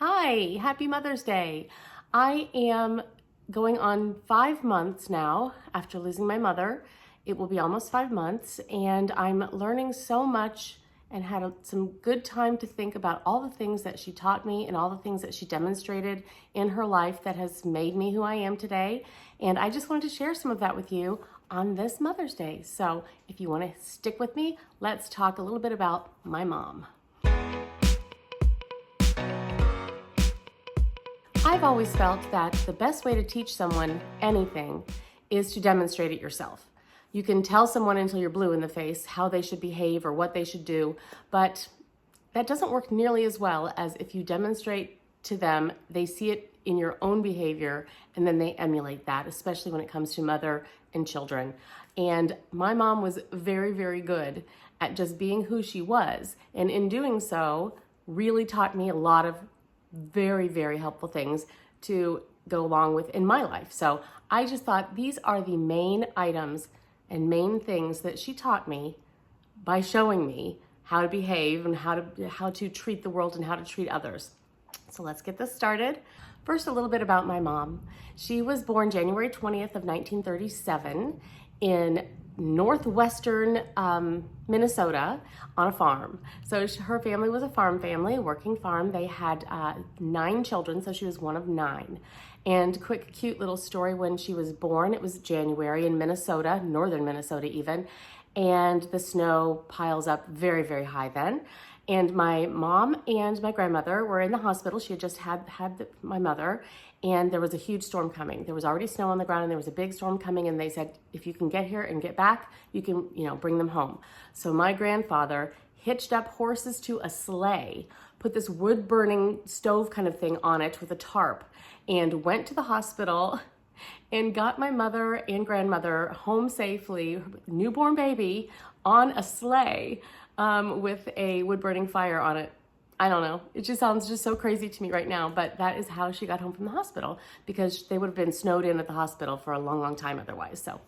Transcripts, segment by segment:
Hi, happy Mother's Day. I am going on 5 months now after losing my mother. It will be almost 5 months, and I'm learning so much and had some good time to think about all the things that she taught me and all the things that she demonstrated in her life that has made me who I am today. And I just wanted to share some of that with you on this Mother's Day. So if you want to stick with me, let's talk a little bit about my mom. I've always felt that the best way to teach someone anything is to demonstrate it yourself. You can tell someone until you're blue in the face how they should behave or what they should do, but that doesn't work nearly as well as if you demonstrate to them, they see it in your own behavior, and then they emulate that, especially when it comes to mother and children. And my mom was very, very good at just being who she was, and in doing so, really taught me a lot of very, very helpful things to go along with in my life. So I just thought these are the main items and main things that she taught me by showing me how to behave and how to treat the world and how to treat others. So let's get this started. First, a little bit about my mom. She was born January 20th of 1937 in northwestern Minnesota on a farm. So her family was a farm family, a working farm. They had 9 children, so she was one of 9. And quick, cute little story, when she was born, it was January in Minnesota, northern Minnesota even, and the snow piles up very, very high then. And my mom and my grandmother were in the hospital. She had just had my mother, and there was a huge storm coming. There was already snow on the ground, and there was a big storm coming, and they said, if you can get here and get back, you can, bring them home. So my grandfather hitched up horses to a sleigh, put this wood-burning stove kind of thing on it with a tarp, and went to the hospital and got my mother and grandmother home safely, newborn baby, on a sleigh with a wood-burning fire on it. I don't know. It just sounds just so crazy to me right now, but that is how she got home from the hospital, because they would have been snowed in at the hospital for a long, long time otherwise. So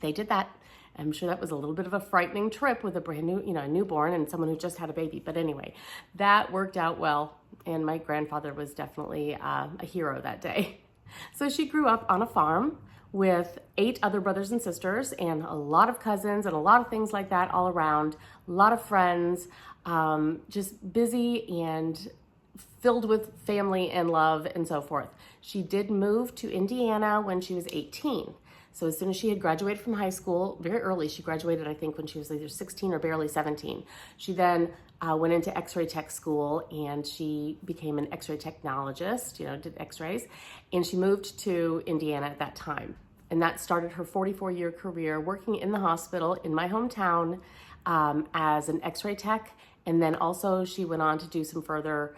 they did that. I'm sure that was a little bit of a frightening trip with a brand new, newborn and someone who just had a baby. But anyway, that worked out well. And my grandfather was definitely a hero that day. So she grew up on a farm with 8 other brothers and sisters and a lot of cousins and a lot of things like that all around, a lot of friends, just busy and filled with family and love and so forth. She did move to Indiana when she was 18. So as soon as she had graduated from high school, very early, she graduated, I think, when she was either 16 or barely 17. She then went into x-ray tech school, and she became an x-ray technologist, did x-rays, and she moved to Indiana at that time. And that started her 44-year career working in the hospital in my hometown as an x-ray tech. And then also she went on to do some further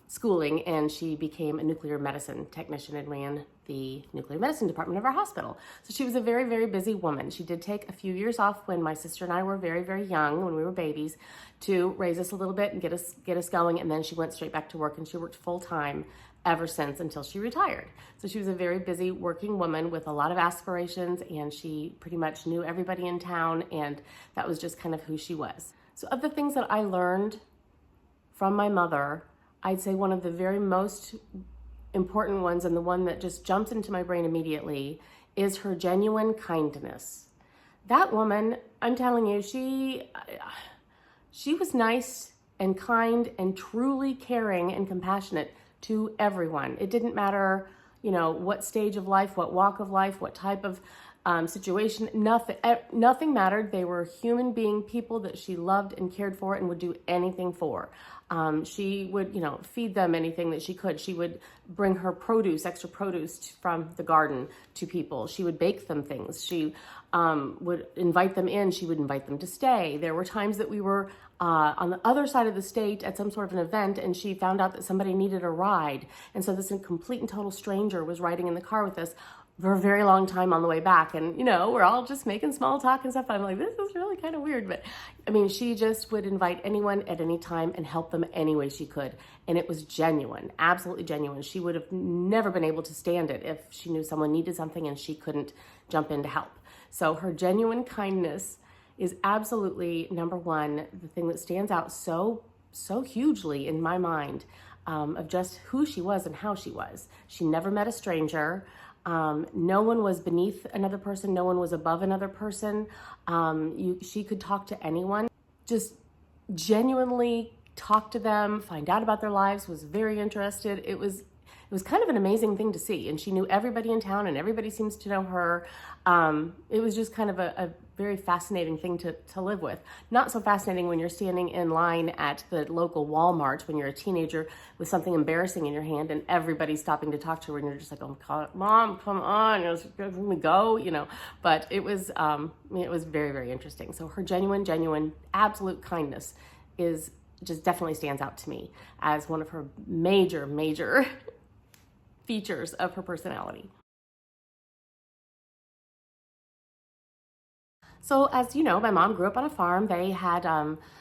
schooling, and she became a nuclear medicine technician and ran the nuclear medicine department of our hospital. So she was a very, very busy woman. She did take a few years off when my sister and I were very, very young, when we were babies, to raise us a little bit and get us going. And then she went straight back to work, and she worked full time ever since until she retired. So she was a very busy working woman with a lot of aspirations, and she pretty much knew everybody in town, and that was just kind of who she was. So of the things that I learned from my mother, I'd say one of the very most important ones, and the one that just jumps into my brain immediately, is her genuine kindness. That woman, I'm telling you, she was nice and kind and truly caring and compassionate to everyone. It didn't matter, what stage of life, what walk of life, what type of situation, nothing mattered. They were human being people that she loved and cared for and would do anything for. She would, feed them anything that she could. She would bring her extra produce from the garden to people. She would bake them things. She would invite them in. She would invite them to stay. There were times that we were on the other side of the state at some sort of an event, and she found out that somebody needed a ride. And so this complete and total stranger was riding in the car with us for a very long time on the way back. And, we're all just making small talk and stuff. I'm like, this is really kind of weird. But she just would invite anyone at any time and help them any way she could. And it was genuine, absolutely genuine. She would have never been able to stand it if she knew someone needed something and she couldn't jump in to help. So her genuine kindness is absolutely number one, the thing that stands out so hugely in my mind. of just who she was and how she was. She never met a stranger. No one was beneath another person. No one was above another person. She could talk to anyone, just genuinely talk to them, find out about their lives, was very interested. It was kind of an amazing thing to see. And she knew everybody in town and everybody seems to know her. It was just kind of a very fascinating thing to live with. Not so fascinating when you're standing in line at the local Walmart when you're a teenager with something embarrassing in your hand and everybody's stopping to talk to her and you're just like, oh God, Mom, come on, can we go? But it was very, very interesting. So her genuine, absolute kindness just definitely stands out to me as one of her major features of her personality. So as you know, my mom grew up on a farm. They had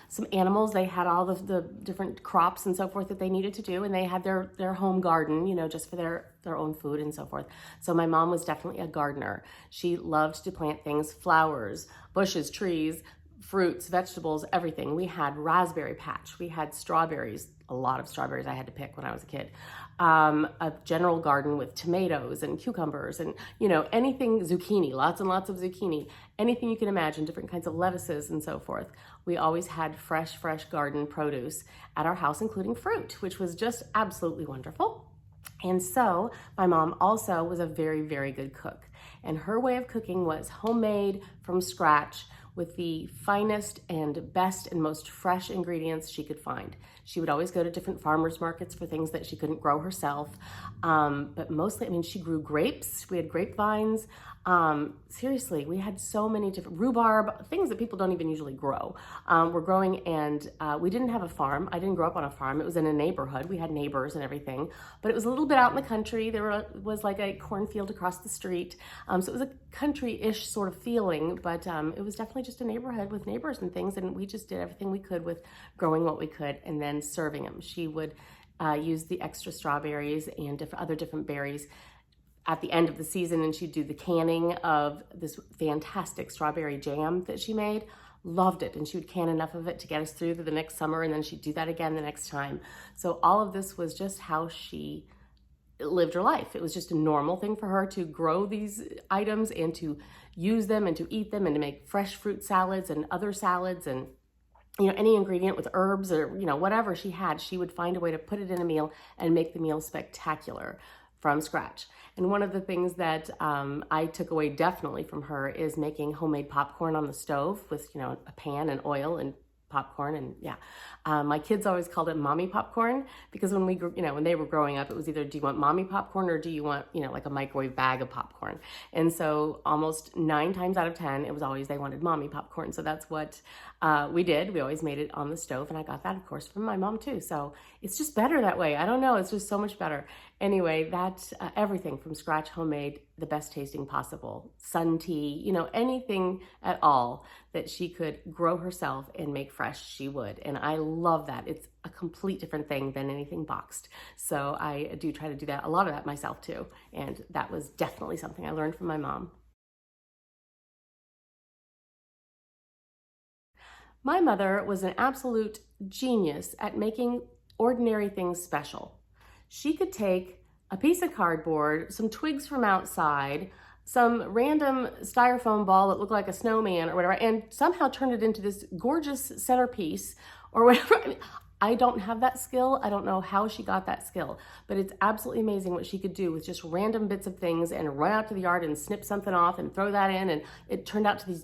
some animals. They had all the different crops and so forth that they needed to do. And they had their home garden, just for their own food and so forth. So my mom was definitely a gardener. She loved to plant things, flowers, bushes, trees, fruits, vegetables, everything. We had raspberry patch. We had strawberries, a lot of strawberries I had to pick when I was a kid. A general garden with tomatoes and cucumbers and, anything, zucchini, lots and lots of zucchini, anything you can imagine, different kinds of lettuces and so forth. We always had fresh garden produce at our house, including fruit, which was just absolutely wonderful. And so my mom also was a very, very good cook. And her way of cooking was homemade from scratch with the finest and best and most fresh ingredients she could find. She would always go to different farmers markets for things that she couldn't grow herself. But mostly, she grew grapes. We had grapevines. Seriously, we had so many different rhubarb, things that people don't even usually grow. We're growing, and we didn't have a farm. I didn't grow up on a farm. It was in a neighborhood. We had neighbors and everything, but it was a little bit out in the country. There was like a cornfield across the street. So it was a country-ish sort of feeling, but it was definitely just a neighborhood with neighbors and things, and we just did everything we could with growing what we could and then serving them. She would use the extra strawberries and other different berries at the end of the season, and she'd do the canning of this fantastic strawberry jam that she made. Loved it, and she would can enough of it to get us through to the next summer, and then she'd do that again the next time. So all of this was just how she lived her life. It was just a normal thing for her to grow these items and to use them and to eat them and to make fresh fruit salads and other salads and any ingredient with herbs or whatever she had, she would find a way to put it in a meal and make the meal spectacular from scratch. And one of the things that I took away definitely from her is making homemade popcorn on the stove with a pan and oil and popcorn. And my kids always called it mommy popcorn because when when they were growing up, it was either do you want mommy popcorn or do you want like a microwave bag of popcorn. And so almost 9 times out of 10 it was always they wanted mommy popcorn. So that's what we did. We always made it on the stove, and I got that of course from my mom too. So it's just better that way. I don't know, it's just so much better. Anyway, that's everything from scratch, homemade, the best tasting possible. Sun tea, anything at all that she could grow herself and make fresh, she would. And I love that. It's a complete different thing than anything boxed. So I do try to do that, a lot of that myself too. And that was definitely something I learned from my mom. My mother was an absolute genius at making ordinary things special. She could take a piece of cardboard, some twigs from outside, some random styrofoam ball that looked like a snowman or whatever, and somehow turn it into this gorgeous centerpiece or whatever. I don't have that skill. I don't know how she got that skill, but it's absolutely amazing what she could do with just random bits of things and run out to the yard and snip something off and throw that in, and it turned out to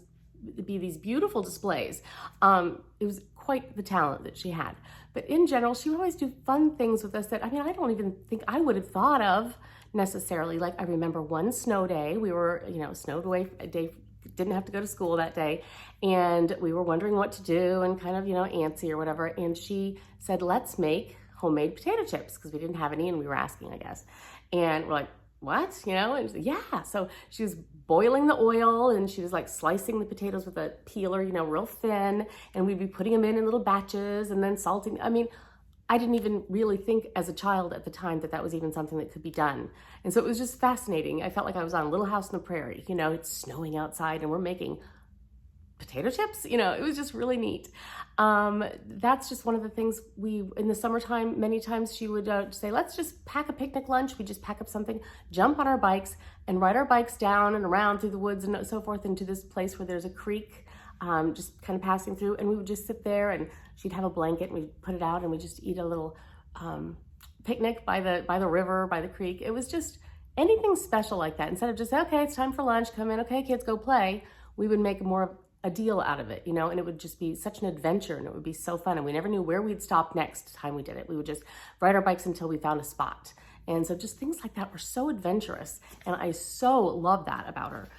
be these beautiful displays. It was quite the talent that she had. But in general, she would always do fun things with us that, I don't even think I would have thought of necessarily. Like I remember one snow day, we were, snowed away a day, didn't have to go to school that day. And we were wondering what to do and kind of, antsy or whatever. And she said, let's make homemade potato chips because we didn't have any and we were asking, I guess. And we're like, what? And said, yeah. So she was boiling the oil and she was like slicing the potatoes with a peeler, real thin. And we'd be putting them in little batches and then salting. I didn't even really think as a child at the time that was even something that could be done. And so it was just fascinating. I felt like I was on Little House on the Prairie. It's snowing outside and we're making potato chips. It was just really neat. That's just one of the things in the summertime, many times she would say, let's just pack a picnic lunch. We just pack up something, jump on our bikes and ride our bikes down and around through the woods and so forth into this place where there's a creek, just kind of passing through. And we would just sit there, and she'd have a blanket and we'd put it out and we'd just eat a little picnic by the river, by the creek. It was just anything special like that. Instead of just, okay, it's time for lunch, come in, okay, kids, go play. We would make more of a deal out of it, and it would just be such an adventure, and it would be so fun. And we never knew where we'd stop next time we did it. We would just ride our bikes until we found a spot. And so just things like that were so adventurous. And I so love that about her.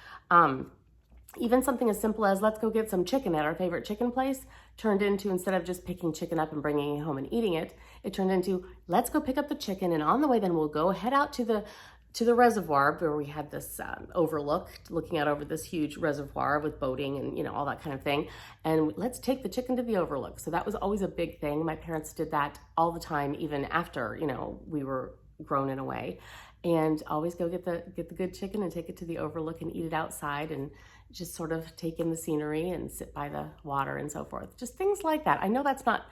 Even something as simple as let's go get some chicken at our favorite chicken place turned into, instead of just picking chicken up and bringing it home and eating it, it turned into let's go pick up the chicken, and on the way then we'll go head out to the reservoir where we had this overlook, looking out over this huge reservoir with boating and all that kind of thing, and let's take the chicken to the overlook. So that was always a big thing. My parents did that all the time, even after we were grown in a way, and always go get the good chicken and take it to the overlook and eat it outside and just sort of take in the scenery and sit by the water and so forth. Just things like that. I know that's not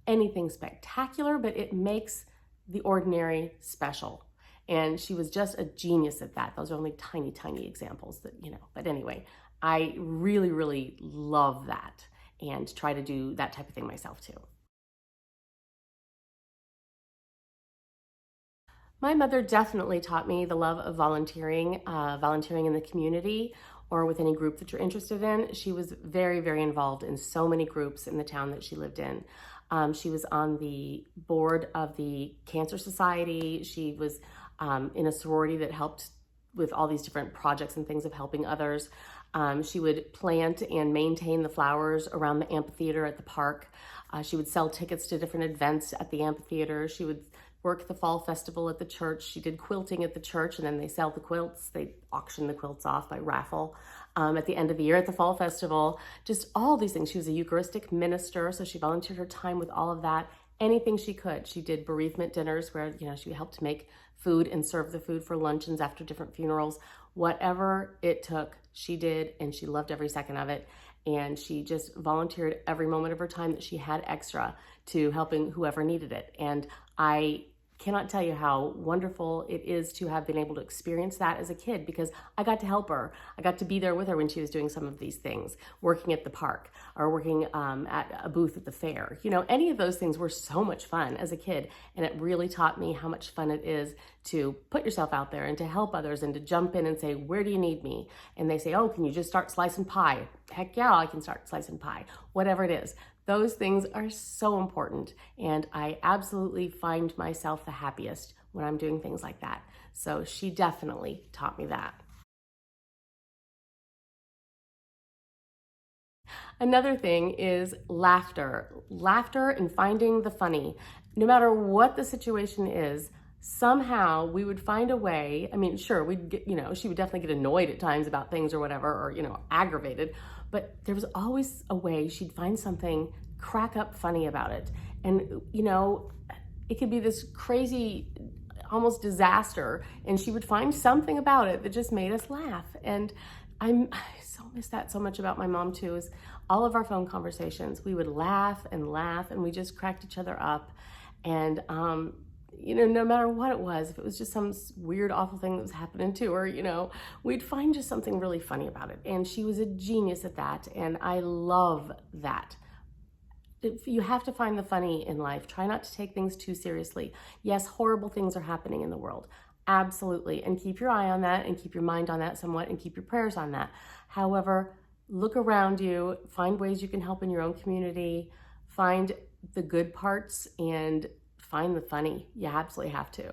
anything spectacular, but it makes the ordinary special. And she was just a genius at that. Those are only tiny, tiny examples but anyway, I really, really love that and try to do that type of thing myself too. My mother definitely taught me the love of volunteering in the community or with any group that you're interested in. She was very, very involved in so many groups in the town that she lived in. She was on the board of the Cancer Society. She was in a sorority that helped with all these different projects and things of helping others. She would plant and maintain the flowers around the amphitheater at the park. She would sell tickets to different events at the amphitheater. She would work the fall festival at the church. She did quilting at the church, and then they sell the quilts. They auction the quilts off by raffle at the end of the year at the fall festival. Just all these things. She was a Eucharistic minister, so she volunteered her time with all of that. Anything she could. She did bereavement dinners where, she helped make food and serve the food for luncheons after different funerals. Whatever it took, she did, and she loved every second of it. And she just volunteered every moment of her time that she had extra to helping whoever needed it. And I cannot tell you how wonderful it is to have been able to experience that as a kid, because I got to help her. I got to be there with her when she was doing some of these things, working at the park or working at a booth at the fair. Any of those things were so much fun as a kid, and it really taught me how much fun it is to put yourself out there and to help others and to jump in and say, where do you need me? And they say, oh, can you just start slicing pie? Heck yeah, I can start slicing pie. Whatever it is. Those things are so important, and I absolutely find myself the happiest when I'm doing things like that. So she definitely taught me that. Another thing is laughter. Laughter and finding the funny. No matter what the situation is, somehow we would find a way. I mean, sure, we'd get, she would definitely get annoyed at times about things or whatever, or, aggravated, but there was always a way she'd find something crack up funny about it. And, it could be this crazy, almost disaster, and she would find something about it that just made us laugh. And I so miss that so much about my mom too, is all of our phone conversations, we would laugh, and we just cracked each other up. And, no matter what it was, if it was just some weird, awful thing that was happening to her, we'd find just something really funny about it. And she was a genius at that. And I love that. You have to find the funny in life. Try not to take things too seriously. Yes, horrible things are happening in the world. Absolutely. And keep your eye on that and keep your mind on that somewhat and keep your prayers on that. However, look around you, find ways you can help in your own community, find the good parts and find the funny. You absolutely have to.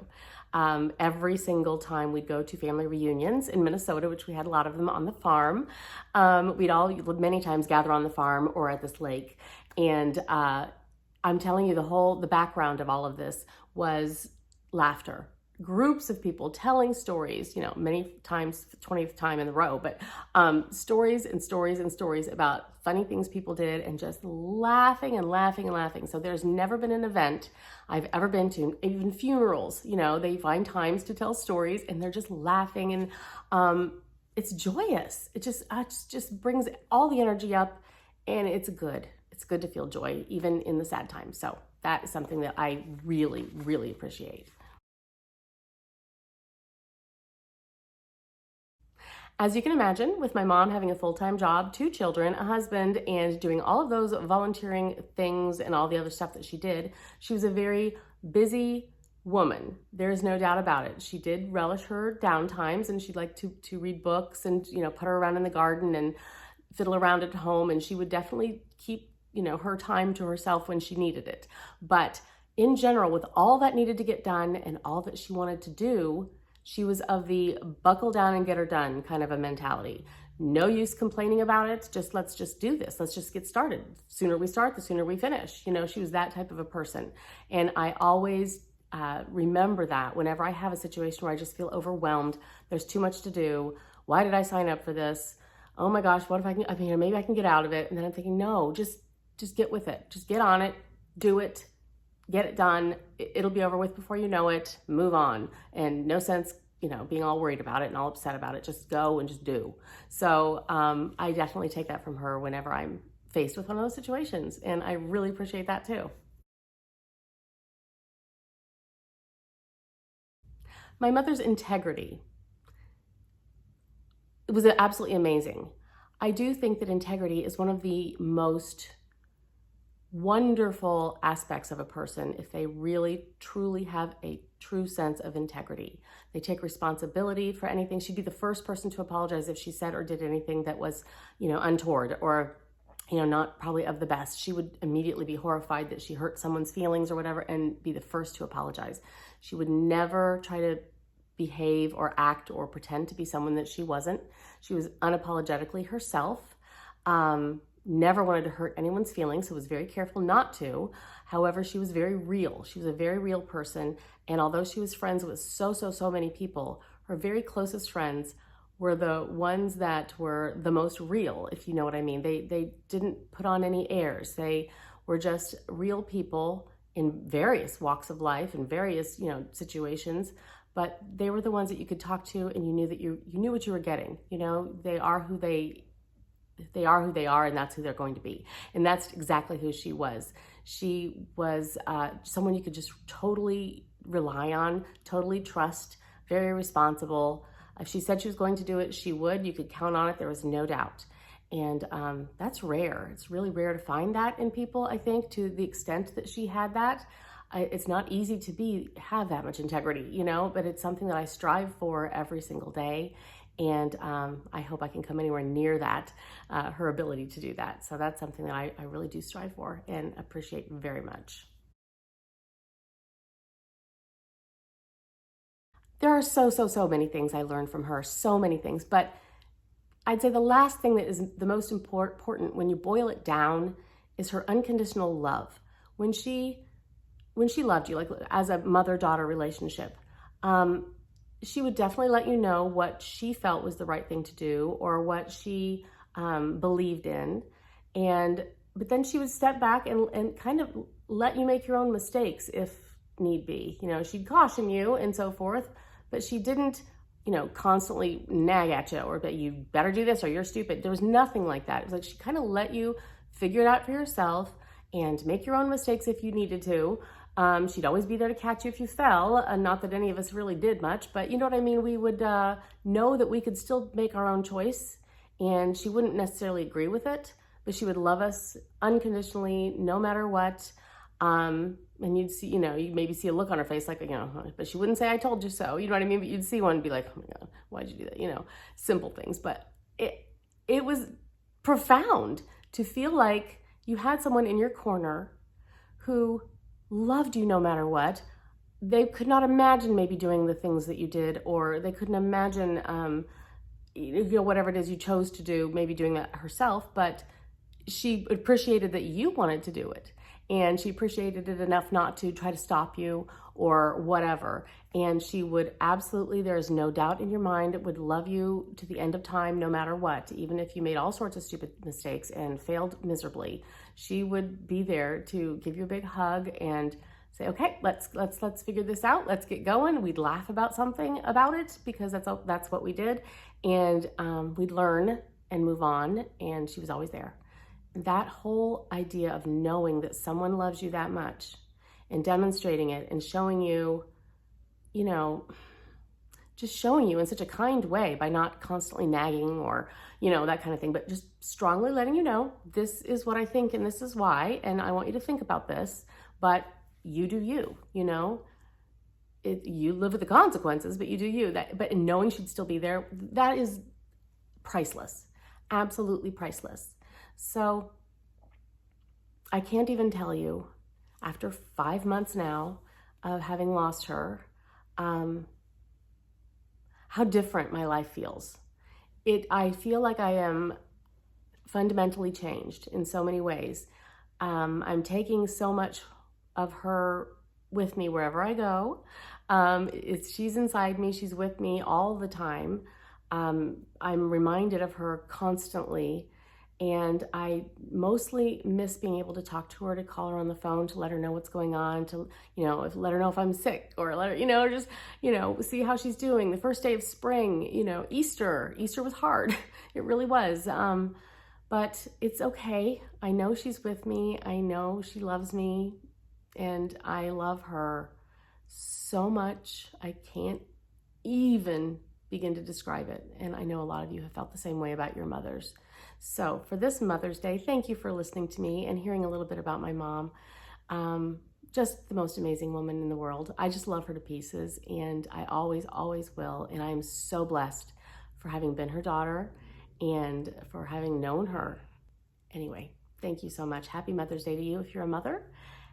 Every single time we'd go to family reunions in Minnesota, which we had a lot of them on the farm, we'd all many times gather on the farm or at this lake. And I'm telling you, the background of all of this was laughter. Groups of people telling stories, many times, 20th time in a row, but stories and stories and stories about funny things people did and just laughing and laughing and laughing. So there's never been an event I've ever been to, even funerals, they find times to tell stories and they're just laughing, and it's joyous. It just brings all the energy up. And it's good. It's good to feel joy, even in the sad times. So that is something that I really, really appreciate. As you can imagine, with my mom having a full-time job, 2 children, a husband, and doing all of those volunteering things and all the other stuff that she did, she was a very busy woman. There's no doubt about it. She did relish her downtimes, and she'd like to read books and, put her around in the garden and fiddle around at home, and she would definitely keep, her time to herself when she needed it. But in general, with all that needed to get done and all that she wanted to do, she was of the buckle down and get her done kind of a mentality. No use complaining about it. Let's just do this. Let's just get started. The sooner we start, the sooner we finish. She was that type of a person. And I always remember that whenever I have a situation where I just feel overwhelmed, there's too much to do. Why did I sign up for this? Oh my gosh, what if maybe I can get out of it. And then I'm thinking, no, just get with it. Just get on it, do it, get it done. It'll be over with before you know it. Move on. And no sense, being all worried about it and all upset about it. Just go and just do. So I definitely take that from her whenever I'm faced with one of those situations. And I really appreciate that too. My mother's integrity. It was absolutely amazing. I do think that integrity is one of the most wonderful aspects of a person if they really truly have a true sense of integrity. They take responsibility for anything. She'd be the first person to apologize if she said or did anything that was, untoward or, not probably of the best. She would immediately be horrified that she hurt someone's feelings or whatever and be the first to apologize. She would never try to behave or act or pretend to be someone that she wasn't. She was unapologetically herself. Never wanted to hurt anyone's feelings, so was very careful not to. However, she was very real. She was a very real person. And although she was friends with so many people, her very closest friends were the ones that were the most real, if you know what I mean. They didn't put on any airs. They were just real people in various walks of life and various, situations. But they were the ones that you could talk to, and you knew that you knew what you were getting. They are who they are, and that's who they're going to be. And that's exactly who she was. She was someone you could just totally rely on, totally trust, very responsible. If she said she was going to do it, she would. You could count on it. There was no doubt. And that's rare. It's really rare to find that in people, I think, to the extent that she had that. It's not easy to have that much integrity, but it's something that I strive for every single day. And I hope I can come anywhere near that, her ability to do that. So that's something that I really do strive for and appreciate very much. There are so many things I learned from her, so many things. But I'd say the last thing that is the most important when you boil it down is her unconditional love. When she loved you, like as a mother-daughter relationship, she would definitely let you know what she felt was the right thing to do or what she believed in. But then she would step back and kind of let you make your own mistakes if need be. She'd caution you and so forth, but she didn't, constantly nag at you or that you better do this or you're stupid. There was nothing like that. It was like she kind of let you figure it out for yourself and make your own mistakes if you needed to. She'd always be there to catch you if you fell. Not that any of us really did much, but you know what I mean? We would know that we could still make our own choice, and she wouldn't necessarily agree with it, but she would love us unconditionally, no matter what. And you'd see, you'd maybe see a look on her face like, but she wouldn't say, I told you so. You know what I mean? But you'd see one and be like, oh my God, why'd you do that? Simple things. But it was profound to feel like you had someone in your corner who loved you no matter what. They could not imagine maybe doing the things that you did, or they couldn't imagine, whatever it is you chose to do, maybe doing that herself, but she appreciated that you wanted to do it. And she appreciated it enough not to try to stop you or whatever. And she would absolutely, there is no doubt in your mind, would love you to the end of time, no matter what. Even if you made all sorts of stupid mistakes and failed miserably, she would be there to give you a big hug and say, okay, let's figure this out. Let's get going. We'd laugh about something about it because that's what we did. And we'd learn and move on. And she was always there. that whole idea of knowing that someone loves you that much and demonstrating it and showing you, you know, just showing you in such a kind way by not constantly nagging or, that kind of thing, but just strongly letting you know, this is what I think and this is why, and I want you to think about this, but you do you, you live with the consequences, but you do you. But knowing she'd still be there, that is priceless, absolutely priceless. So I can't even tell you, after 5 months now of having lost her, how different my life feels. I feel like I am fundamentally changed in so many ways. I'm taking so much of her with me wherever I go. She's inside me, she's with me all the time. I'm reminded of her constantly, and I mostly miss being able to talk to her, to call her on the phone, to let her know what's going on, to, let her know if I'm sick, or let her, just, see how she's doing. The first day of spring, Easter was hard. It really was. But it's okay. I know she's with me. I know she loves me, and I love her so much. I can't even begin to describe it. And I know a lot of you have felt the same way about your mothers. So for this Mother's Day, thank you for listening to me and hearing a little bit about my mom. Just the most amazing woman in the world. I just love her to pieces, and I always, always will. And I am so blessed for having been her daughter and for having known her. Anyway, thank you so much. Happy Mother's Day to you if you're a mother.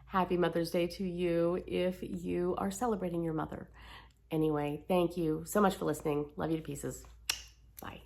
Happy Mother's Day to you if you are celebrating your mother. Anyway, thank you so much for listening. Love you to pieces. Bye.